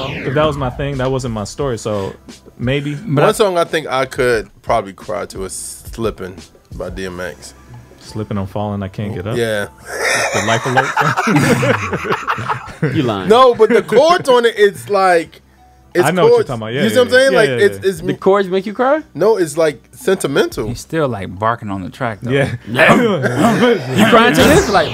if that was my thing, that wasn't my story. So maybe. But one song I think I could probably cry to is "Slipping" by DMX. Slipping, I'm falling, I can't get up. Yeah. The life alert. You lying? No, but the chords on it, it's like. I know what you're talking about. Yeah, you see what I'm saying? Yeah, like it's the chords make you cry. No, it's like sentimental. He's still like barking on the track though. Yeah. You crying to this? Like.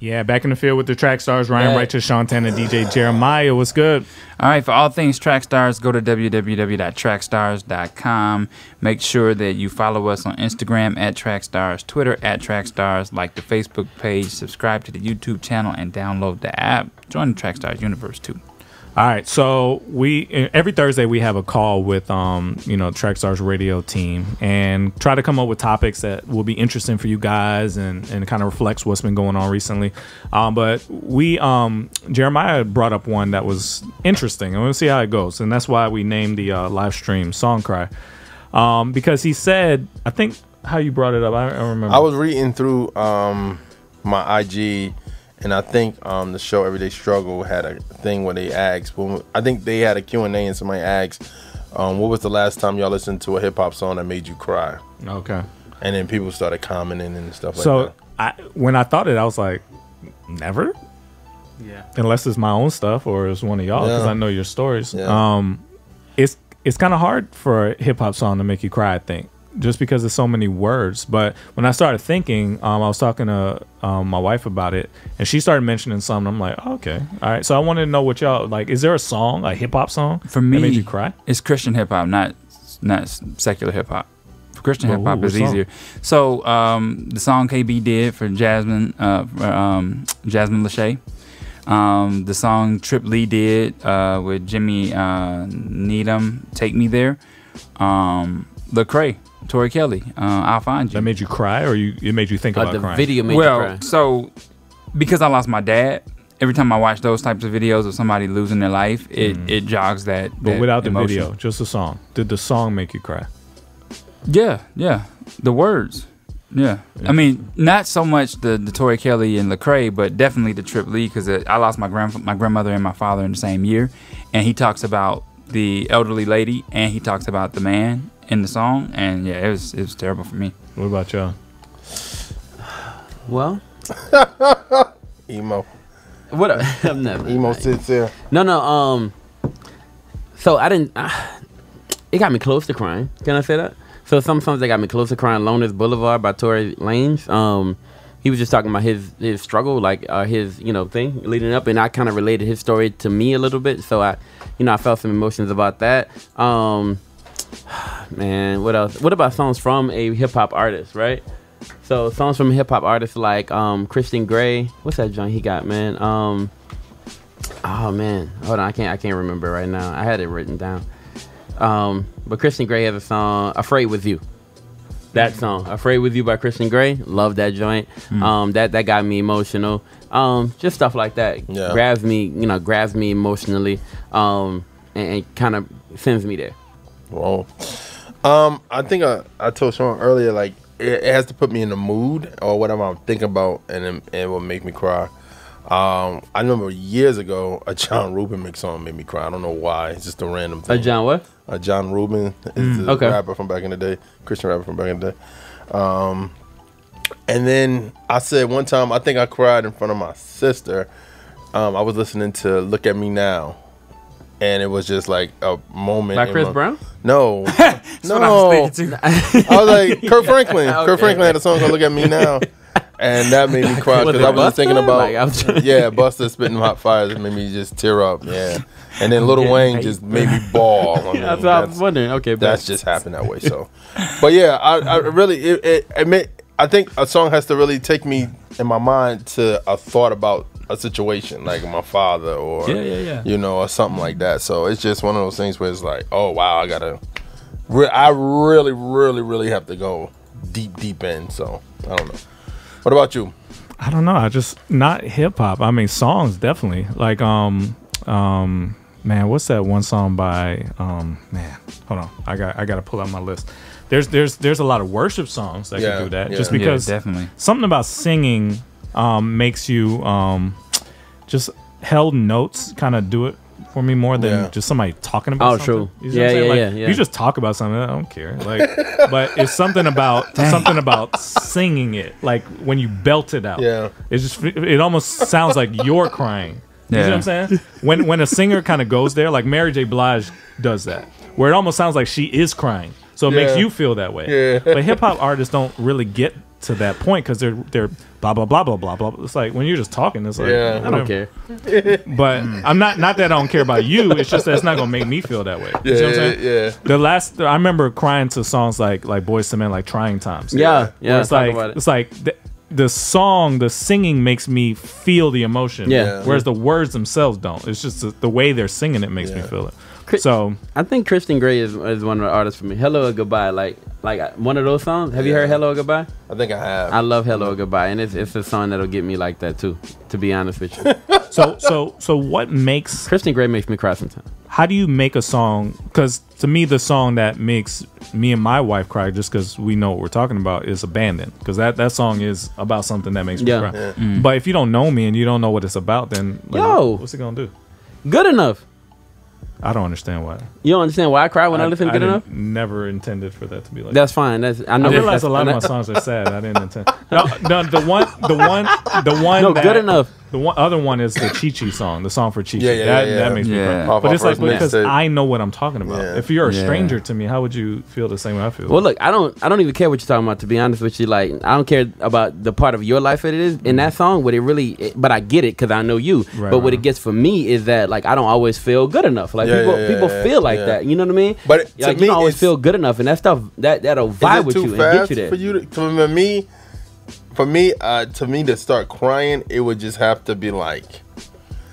Yeah, back in the field with the track stars, Ryan Righteous, Sean Tanner, DJ Jeremiah. What's good? All right, for all things Trackstarz, go to www.trackstarz.com. Make sure that you follow us on Instagram at Trackstarz, Twitter at Trackstarz, like the Facebook page, subscribe to the YouTube channel, and download the app. Join the Trackstarz Universe too. All right, so every Thursday we have a call with Trackstarz radio team and try to come up with topics that will be interesting for you guys and kind of reflects what's been going on recently. But Jeremiah brought up one that was interesting, and we'll see how it goes. And that's why we named the live stream Song Cry, because he said, I think how you brought it up, I don't remember. I was reading through my IG. And I think the show Everyday Struggle had a thing where they asked, I think they had a Q&A and somebody asked, what was the last time y'all listened to a hip-hop song that made you cry? Okay. And then people started commenting and stuff like that. So when I thought it, I was like, never? Yeah. Unless it's my own stuff or it's one of y'all, because I know your stories. Yeah. It's kind of hard for a hip-hop song to make you cry, I think, just because there's so many words. But when I started thinking, I was talking to my wife about it, and she started mentioning something. I'm like, oh, okay, all right. So I wanted to know what y'all like. Is there a song, a hip hop song, for me, that made you cry? It's Christian hip hop, not secular hip hop. For Christian hip hop is easier. So the song KB did for Jasmine, Jasmine Lachey. The song Trip Lee did with Jimmy Needham, Take Me There. Lecrae, Tori Kelly, I'll Find You. That made you cry, or it made you think about the crying? video made you cry. So because I lost my dad, every time I watch those types of videos of somebody losing their life, it jogs that. But without the emotion. video, just the song. Did the song make you cry? Yeah, the words. Yeah, I mean, not so much the Tori Kelly and Lecrae, but definitely the Trip Lee, because I lost my grandmother and my father in the same year, and he talks about the elderly lady and he talks about the man in the song, and yeah, it was terrible for me. What about y'all? Well, emo. What? I'm never. Emo sits there. No. So I didn't. It got me close to crying. Can I say that? So some songs that got me close to crying. Loners Boulevard by Tory Lanez. He was just talking about his struggle, like his thing leading up, and I kind of related his story to me a little bit. So I felt some emotions about that. Man, what else? What about songs from a hip hop artist, right? So songs from hip hop artists like Christian Grey. What's that joint he got, man? Oh man, hold on, I can't remember right now. I had it written down. But Christian Grey has a song, Afraid With You. That song, Afraid With You by Christian Grey. Love that joint. That got me emotional. Just stuff like that grabs me emotionally, and kind of sends me there. Whoa. I think I told Sean earlier, like it has to put me in the mood or whatever I'm thinking about, and it will make me cry. I remember years ago a John Rubin mix song made me cry. I don't know why. It's just a random thing. A John what? A John Rubin is a rapper from back in the day, Christian rapper from back in the day. And then I said one time, I think I cried in front of my sister. I was listening to Look at Me Now. And it was just like a moment. By Chris Brown? No. I was like, Kurt Franklin. Okay. Kurt Franklin had a song called Look at Me Now. And that made me cry because I was just thinking about, Busta spitting hot fires made me just tear up. Yeah. And then Lil Wayne just made me bawl. I mean, that's what I was wondering. Okay, that's just happened that way. So, but yeah, I really, I think a song has to really take me in my mind to a thought about a situation like my father or or something like that. So it's just one of those things where it's like, oh wow, I really have to go deep in. So I don't know. What about you? I don't know. I just not hip hop. I mean, songs definitely like man, what's that one song by? Man, hold on, I gotta pull out my list. There's a lot of worship songs that can do that, just because definitely something about singing makes you just held notes kind of do it for me more than just somebody talking about something. True. You know what I'm saying? Like, you just talk about something, I don't care. Like, but it's something about singing it, like when you belt it out. Yeah. It almost sounds like you're crying. You know what I'm saying? When a singer kind of goes there, like Mary J. Blige does that, where it almost sounds like she is crying. So it makes you feel that way. Yeah. But hip hop artists don't really get to that point because they're blah blah blah blah blah blah. It's like when you're just talking, it's like I don't care. But I'm not that I don't care about you. It's just that it's not gonna make me feel that way. You know what I'm saying? I remember crying to songs like Boyz II Men, like Trying Times. Yeah. It's like the song, the singing makes me feel the emotion. Yeah. Whereas the words themselves don't. It's just the way they're singing it makes me feel it. So I think Christian Grey is one of the artists for me. Hello or Goodbye, like one of those songs. Have you heard Hello or Goodbye? I think I have. I love Hello or Goodbye, and it's a song that'll get me like that too. To be honest with you. So what makes Christian Grey makes me cry sometimes? How do you make a song? Because to me, the song that makes me and my wife cry, just because we know what we're talking about, is Abandoned. Because that song is about something that makes me cry. Yeah. But if you don't know me and you don't know what it's about, then what's it gonna do? Good Enough. I don't understand why. You don't understand why I cry when I listen to Good Enough? Never intended for that to be like that's fine. I realize a lot of my songs are sad. I didn't intend. No, the one. No, Good Enough. The other one is the Chi Chi song, the song for Chi Chi. That makes me cry. But it's like because I know what I'm talking about. Yeah. If you're a stranger to me, how would you feel the same way I feel? Well, look, I don't even care what you're talking about. To be honest with you, like I don't care about the part of your life that it is in that song. What it really, but I get it because I know you. Right, but what it gets for me is that like I don't always feel good enough. Like people feel like that. You know what I mean? But like, you don't always feel good enough, and that stuff that'll vibe with you and get you there. For you, for me, to me to start crying, it would just have to be like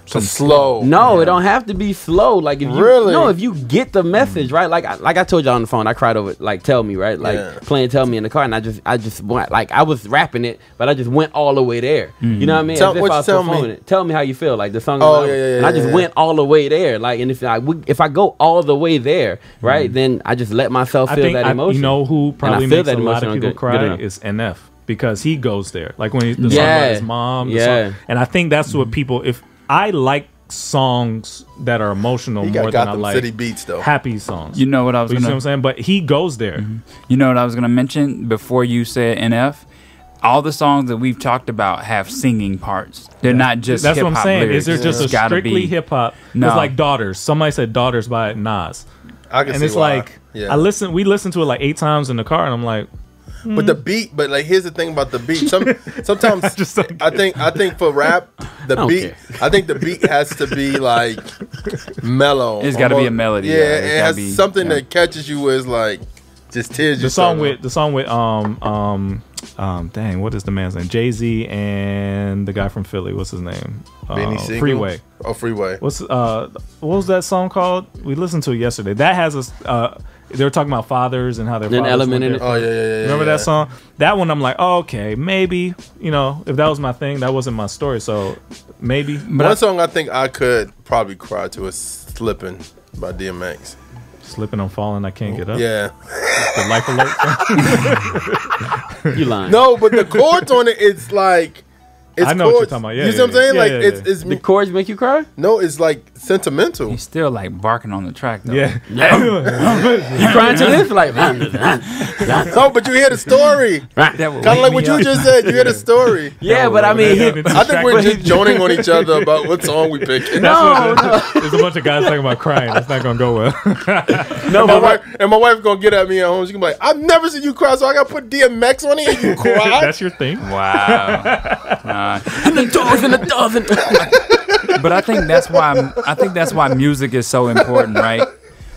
slow. No, it don't have to be slow. Like if you if you get the message right, like I told you on the phone, I cried over like Tell Me, right? Like playing Tell Me in the car, and I just went like I was rapping it, but I just went all the way there. You know what I mean? Tell me how you feel, like the song. And I just went all the way there, like, and if I go all the way there, right, then I just let myself feel that emotion. You know who probably makes a lot of people cry is NF, because he goes there, like when the song about his mom. And I think that's what people. If I like songs that are emotional more than I like city beats, though. Happy songs. You know what I was You know what I'm saying? But he goes there. You know what I was gonna mention before you said NF? All the songs that we've talked about have singing parts. They're not just That's hip-hop what I'm saying. lyrics. Is there just a strictly hip hop? No. It's like Daughters. Somebody said Daughters by Nas. I can and see it's why. like we listened to it like 8 times in the car, and I'm like, but the beat, but like here's the thing about the beat. Sometimes I think for rap, I think the beat has to be like mellow. It's got to be a melody. Yeah, it has something that catches you as like just tears. The song with dang, what is the man's name? Jay-Z and the guy from Philly. What's his name? Freeway. Oh, Freeway. What was that song called? We listened to it yesterday. That has a. They were talking about fathers and how their fathers element in it. Oh yeah. Remember that song? That one, I'm like, oh, okay, maybe. You know, if that was my thing, that wasn't my story. So maybe. But one song I think I could probably cry to is "Slipping" by DMX. Slipping, I'm falling, I can't get up. Yeah. The life alert. You lying? No, but the chords on it, it's like. I know what you're talking about. Yeah, you see what I'm saying? It's the chords make you cry. No, it's like sentimental. He's still like barking on the track though. Yeah. You crying to this like? No, but you hear the story. Kind of like what you just said. You hear the story. Yeah, but I mean, I think we're just joning on each other about what song we pick. No. There's a bunch of guys talking about crying. That's not gonna go well. No, my wife gonna get at me at home. She gonna be like, "I've never seen you cry, so I gotta put DMX on it and you cry." That's your thing. Wow. And a dozen. But I think that's why music is so important, right?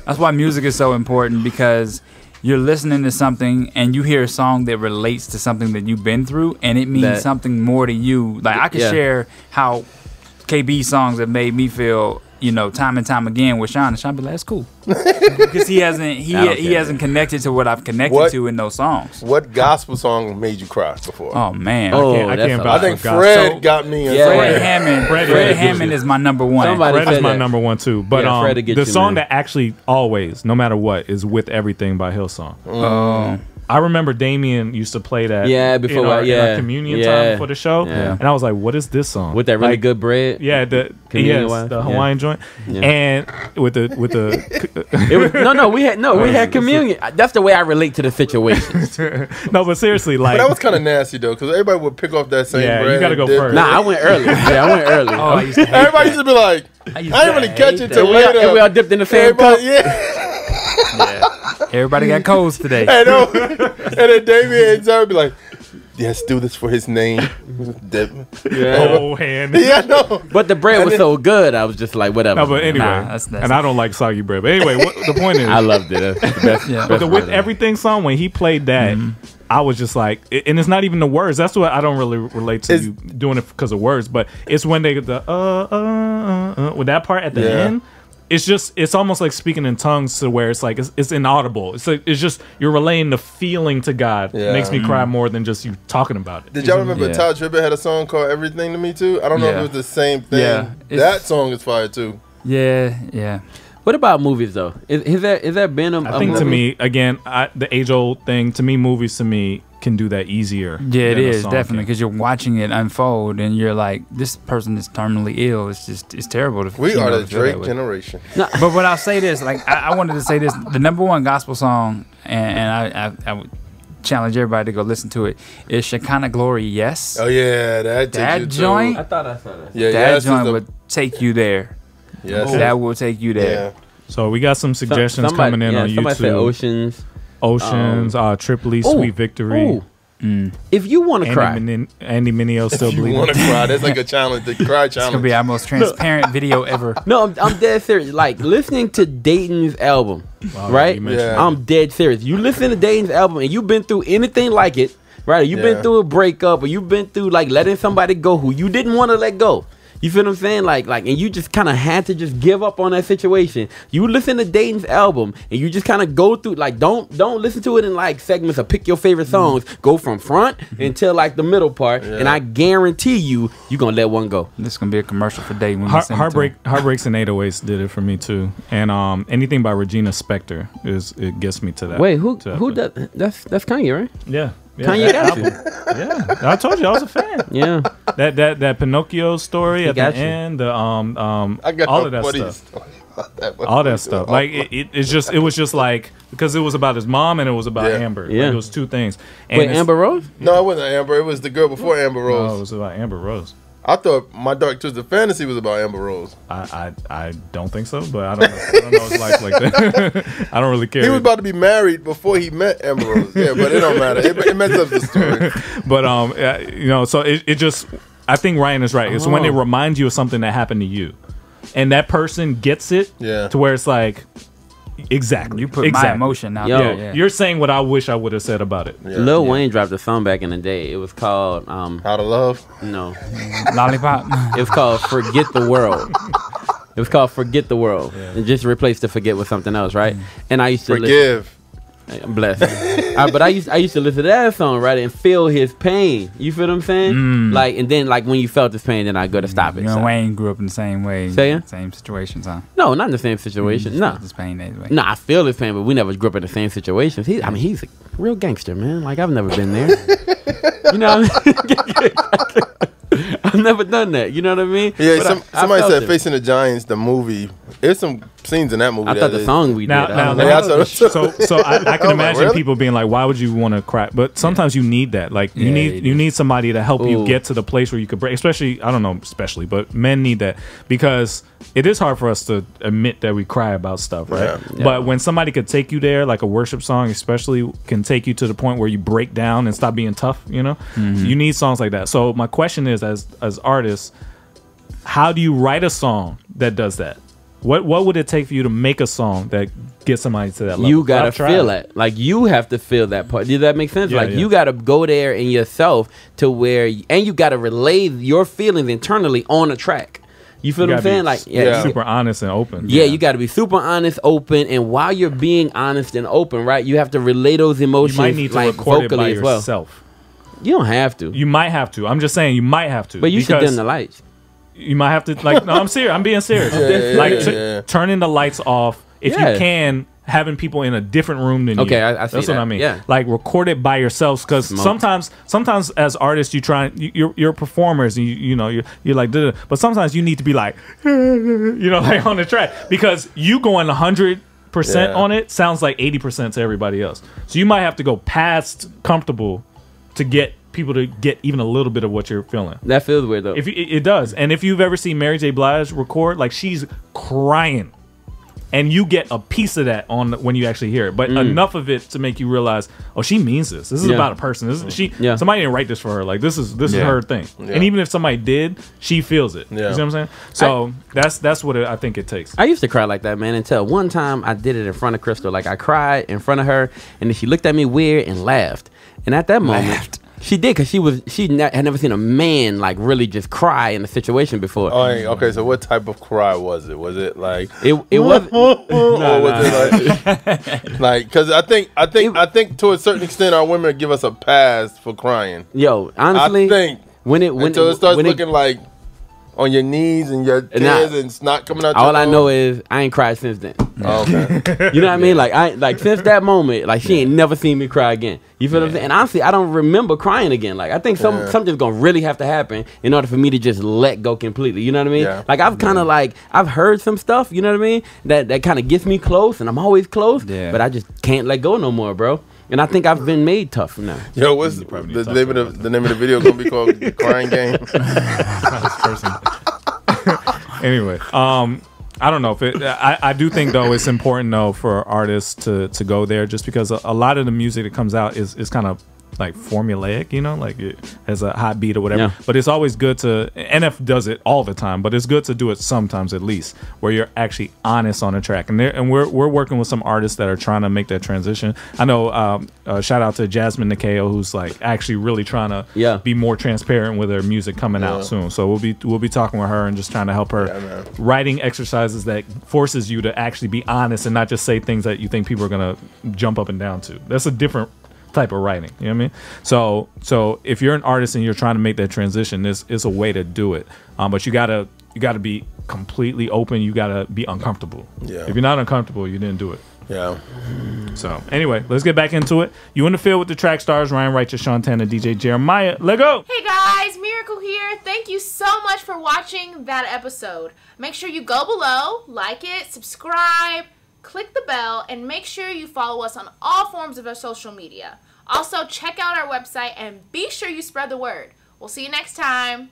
That's why music is so important, because you're listening to something and you hear a song that relates to something that you've been through, and it means something more to you. Like I could share how KB songs have made me feel you know, time and time again with Sean, and Sean be like, "That's cool," because he hasn't connected to what I've connected to in those songs. What gospel song made you cry before? Oh man, I think Fred got me. Fred Hammond is my number one. Fred is my number one too. But the song that actually always, no matter what, is "With Everything" by Hillsong. I remember Damien used to play that before in our communion time before the show. Yeah. And I was like, what is this song? With that really good bread? Yeah, the Hawaiian joint. Yeah. And with the we had communion. That's the way I relate to the situation. No, but seriously, like, but that was kind of nasty though, because everybody would pick off that same bread. You gotta go first. Nah, I went early. I went early. Everybody used to be like, I didn't really catch it till later. And we all dipped in the same cup. Everybody got codes today. I know. And then Damien and Sarah be like, yes, do this for his name. Whole hand. Yeah, no. But the bread was so good, I was just like, whatever. No, but anyway, and I don't like soggy bread. But anyway, the point is, I loved it. That's the best. But the With Everything song, when he played that, I was just like, and it's not even the words. That's what I don't really relate to you doing it because of words. But it's when they get the with that part at the end. It's almost like speaking in tongues, to where it's like it's inaudible. It's like it's just you're relaying the feeling to God. It makes me cry more than just you talking about it. Did y'all remember Todd Tribbett had a song called "Everything to Me" too? I don't know if it was the same thing. Yeah, that song is fire too. Yeah. What about movies though? Is that been a I think movie? To me, again, the age old thing. To me, movies can do that easier. Yeah, it is definitely, because you're watching it unfold and you're like, this person is terminally ill. It's terrible. We are the Drake generation. But what I'll say this, like I wanted to say this, the number one gospel song, and I would challenge everybody to go listen to it, is Shekinah Glory. Yes. Oh yeah, that joint. I thought I saw that. Yeah, that joint would take you there. Yes, that will take you there. Yeah. So we got some suggestions coming in on YouTube. Somebody said Oceans, Tripoli, Sweet Victory. If you want to cry, Andy Mineo still bleeding. If you want to cry, that's like a challenge. The cry challenge. It's gonna be our most transparent video ever. No, I'm dead serious. Like listening to Dayton's album, right? Yeah. I'm dead serious. You listen to Dayton's album and you've been through anything like it, right? You've been through a breakup, or you've been through like letting somebody go who you didn't want to let go. You feel what I'm saying? Like, and you just kind of had to just give up on that situation. You listen to Dayton's album, and you just kind of go through, like, don't listen to it in like segments or pick your favorite songs. Go from front until like the middle part, and I guarantee you're gonna let one go. This is gonna be a commercial for Dayton. Heartbreaks and 808s did it for me too, and anything by Regina Spektor it gets me to that. Wait, who does? That's Kanye, right? Yeah. Kanye got you. Yeah, I told you I was a fan. Yeah, that Pinocchio story at the end. I got all of that stuff. All that stuff. Like it was just like, because it was about his mom and it was about Amber. Yeah, like, it was two things. And wait, Amber Rose? No, it wasn't Amber. It was the girl before Amber Rose. No, it was about Amber Rose. I thought My Dark Twisted Fantasy was about Amber Rose. I don't think so, but I don't know his life like that. I don't really care. He was about to be married before he met Amber Rose. Yeah, but it don't matter. It messes up the story. But so it just, I think Ryan is right. It's when it reminds you of something that happened to you, and that person gets it to where it's like, exactly. You put my emotion out there. You're saying what I wish I would have said about it. Yeah. Lil Wayne dropped a song back in the day. It was called How to Love? No. Lollipop? It was called Forget the World. It was called Forget the World. And just replace the forget with something else, right? And I used to Forgive. I'm blessed. But I used to listen to that song, right, and feel his pain. You feel what I'm saying? Like, and then like when you felt his pain, then I go to stop it. You know, Wayne grew up in the same way. Same situations, huh? No, not in the same situation. No, his pain anyway. No, I feel his pain, but we never grew up in the same situations. He's a real gangster, man. Like, I've never been there. You know what I mean? I've never done that. You know what I mean? Yeah, somebody said Facing the Giants, the movie. There's some scenes in that movie. I thought the song we did. So I can imagine people being like, "Why would you want to cry?" But sometimes you need that. Like you need somebody to help you get to the place where you could break. Especially, I don't know, but men need that, because it is hard for us to admit that we cry about stuff, right? Yeah. But when somebody could take you there, like a worship song, especially, can take you to the point where you break down and stop being tough. You know, you need songs like that. So my question is, as artists, how do you write a song that does that? What would it take for you to make a song that gets somebody to that level? You gotta feel it. Like, you have to feel that part. Does that make sense? Yeah, you gotta go there in yourself to where, and you gotta relay your feelings internally on a track. You feel what I'm saying? Like, super honest and open. Yeah, you got to be super honest, open, and while you're being honest and open, right, you have to relay those emotions. You might need to record it by yourself. You don't have to. You might have to. I'm just saying you might have to. But you should dim the lights. You might have to, like, no, I'm serious. I'm being serious. Turning the lights off if you can. Having people in a different room than you. Okay, I see that's what I mean. Yeah. Like record it by yourselves, because sometimes as artists you're performers and you're like, but sometimes you need to be like, like on the track, because you going 100% on it sounds like 80% to everybody else. So you might have to go past comfortable to get people to get even a little bit of what you're feeling. That feels weird though. It does. And if you've ever seen Mary J. Blige record, like she's crying. And you get a piece of that when you actually hear it, but enough of it to make you realize, oh, she means this. This is about a person. Somebody didn't write this for her. Like this is her thing. Yeah. And even if somebody did, she feels it. Yeah. You see what I'm saying? So that's what I think it takes. I used to cry like that, man, until one time I did it in front of Crystal. Like I cried in front of her, and then she looked at me weird and laughed. And at that moment. She did, because she had never seen a man like really just cry in a situation before. Oh, okay. So what type of cry was it? Was it like it was? It like because I think to a certain extent our women give us a pass for crying. Yo, honestly, I think until it starts looking like on your knees and your tears and snot coming out. All I know is I ain't cried since then. Oh, okay. You know what I mean? Like since that moment, like she ain't never seen me cry again. You feel what I'm saying? And honestly, I don't remember crying again. Like I think something's gonna really have to happen in order for me to just let go completely. You know what I mean? Yeah. Like I've kind of I've heard some stuff. You know what I mean? That kind of gets me close, and I'm always close. Yeah. But I just can't let go no more, bro. And I think I've been made tough from now. Yo, what's the name of the video gonna be called? The Crying Game. Anyway, I don't know if I do think though it's important though for artists to go there, just because a lot of the music that comes out is kind of like formulaic, like it has a hot beat or whatever. Yeah. But it's always good to, NF does it all the time, but it's good to do it sometimes at least, where you're actually honest on the track. And we're working with some artists that are trying to make that transition. I know, shout out to Jasmine Nikeo, who's like actually really trying to be more transparent with her music coming out soon. So we'll be talking with her and just trying to help her writing exercises that forces you to actually be honest and not just say things that you think people are gonna jump up and down to. That's a different type of writing, you know what I mean? So if you're an artist and you're trying to make that transition, this is a way to do it. But you gotta be completely open. You gotta be uncomfortable. Yeah. If you're not uncomfortable, you didn't do it. Yeah. So anyway, let's get back into it. You in the field with the Track Stars, Ryan Righteous, Sean Tanner, DJ Jeremiah. Let go. Hey guys, Miracle here. Thank you so much for watching that episode. Make sure you go below, like it, subscribe, click the bell, and make sure you follow us on all forms of our social media. Also, check out our website and be sure you spread the word. We'll see you next time.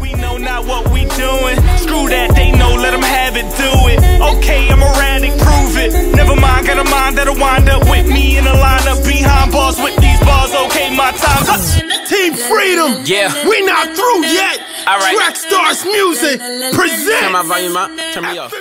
We know not what we doing. Screw that, they know, let them have it, do it. Okay, I'm erratic, prove it. Never mind, got a mind that'll wind up with me in a lineup behind bars with these bars. Okay, my time's up. Team Freedom. Yeah. We not through yet. All right. Trackstarz Music presents. Turn my volume up. Turn me off.